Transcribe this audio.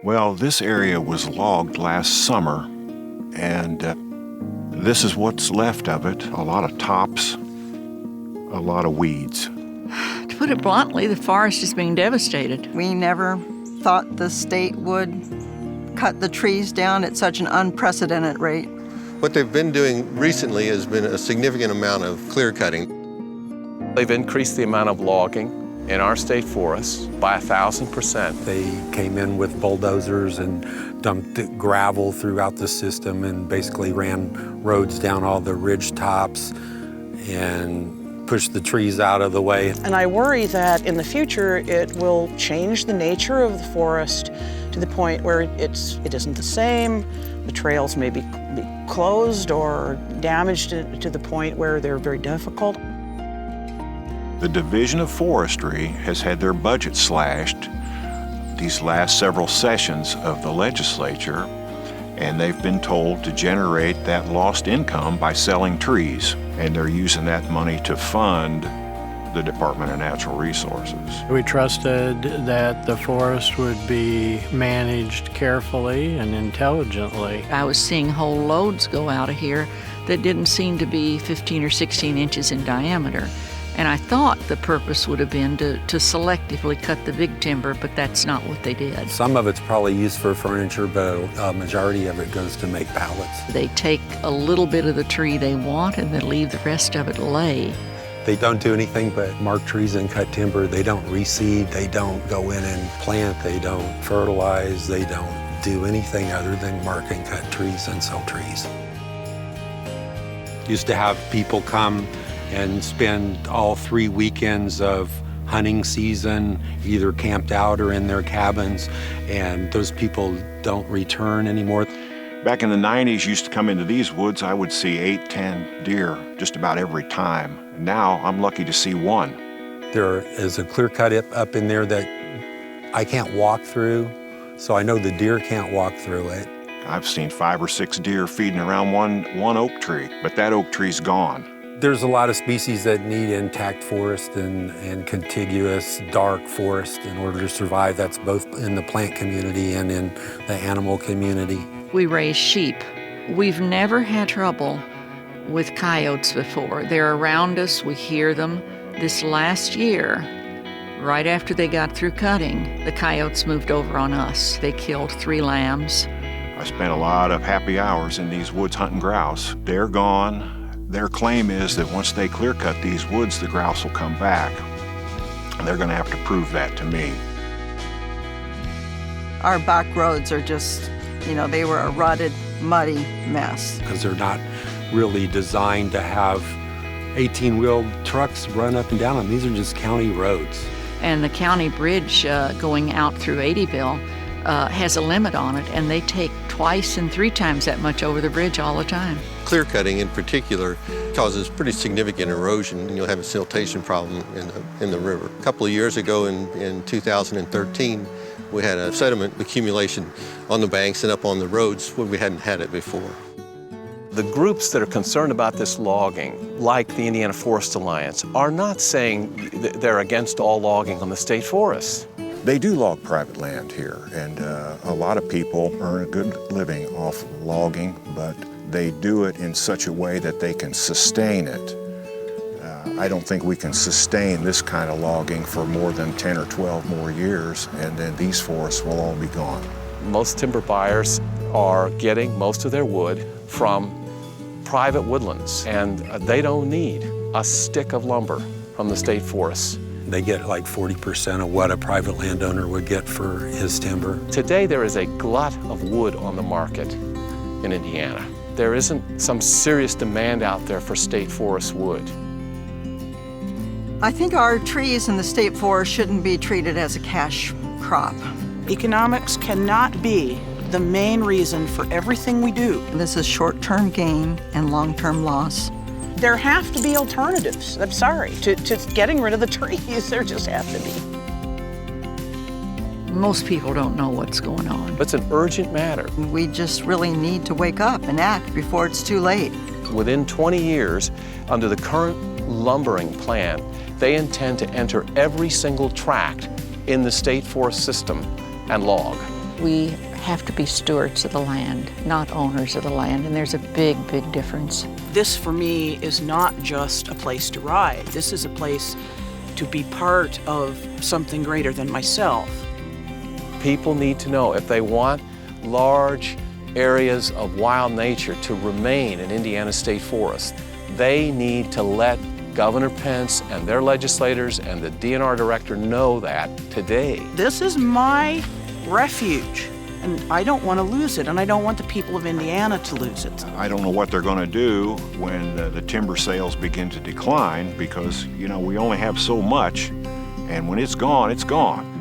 Well, this area was logged last summer, and this is what's left of it. A lot of tops, a lot of weeds. To put it bluntly, the forest is being devastated. We never thought the state would cut the trees down at such an unprecedented rate. What they've been doing recently has been a significant amount of clear cutting. They've increased the amount of logging in our state forests by 1,000%. They came in with bulldozers and dumped gravel throughout the system and basically ran roads down all the ridge tops and pushed the trees out of the way. And I worry that in the future it will change the nature of the forest to the point where it isn't the same. The trails may be closed or damaged to the point where they're very difficult. The Division of Forestry has had their budget slashed these last several sessions of the legislature, and they've been told to generate that lost income by selling trees, and they're using that money to fund the Department of Natural Resources. We trusted that the forest would be managed carefully and intelligently. I was seeing whole loads go out of here that didn't seem to be 15 or 16 inches in diameter. And I thought the purpose would have been to selectively cut the big timber, but that's not what they did. Some of it's probably used for furniture, but a majority of it goes to make pallets. They take a little bit of the tree they want and then leave the rest of it lay. They don't do anything but mark trees and cut timber. They don't reseed, they don't go in and plant, they don't fertilize, they don't do anything other than mark and cut trees and sell trees. Used to have people come and spend all 3 weekends of hunting season, either camped out or in their cabins, and those people don't return anymore. Back in the 90s, used to come into these woods, I would see 8, 10 deer just about every time. Now, I'm lucky to see one. There is a clear cut up in there that I can't walk through, so I know the deer can't walk through it. I've seen 5 or 6 deer feeding around one oak tree, but that oak tree's gone. There's a lot of species that need intact forest and contiguous dark forest in order to survive. That's both in the plant community and in the animal community. We raise sheep. We've never had trouble with coyotes before. They're around us, we hear them. This last year, right after they got through cutting, the coyotes moved over on us. They killed 3 lambs. I spent a lot of happy hours in these woods hunting grouse. They're gone. Their claim is that once they clear cut these woods, the grouse will come back. And they're gonna have to prove that to me. Our back roads are just, they were a rutted, muddy mess. Because they're not really designed to have 18-wheel trucks run up and down them. These are just county roads. And the county bridge going out through 80ville has a limit on it, and they take 2 and 3 times that much over the bridge all the time. Clear cutting in particular causes pretty significant erosion, and you'll have a siltation problem in the river. A couple of years ago in 2013, we had a sediment accumulation on the banks and up on the roads where we hadn't had it before. The groups that are concerned about this logging, like the Indiana Forest Alliance, are not saying they're against all logging on the state forests. They do log private land here, and a lot of people earn a good living off logging, but they do it in such a way that they can sustain it. I don't think we can sustain this kind of logging for more than 10 or 12 more years, and then these forests will all be gone. Most timber buyers are getting most of their wood from private woodlands, and they don't need a stick of lumber from the state forests. They get like 40% of what a private landowner would get for his timber. Today there is a glut of wood on the market in Indiana. There isn't some serious demand out there for state forest wood. I think our trees in the state forest shouldn't be treated as a cash crop. Economics cannot be the main reason for everything we do. This is short-term gain and long-term loss. There have to be alternatives, I'm sorry, to getting rid of the trees. There just have to be. Most people don't know what's going on. It's an urgent matter. We just really need to wake up and act before it's too late. Within 20 years, under the current lumbering plan, they intend to enter every single tract in the state forest system and log. We have to be stewards of the land, not owners of the land, and there's a big, big difference. This, for me, is not just a place to ride. This is a place to be part of something greater than myself. People need to know if they want large areas of wild nature to remain in Indiana State Forest, they need to let Governor Pence and their legislators and the DNR director know that today. This is my refuge, and I don't want to lose it, and I don't want the people of Indiana to lose it. I don't know what they're going to do when the timber sales begin to decline because, we only have so much, and when it's gone, it's gone.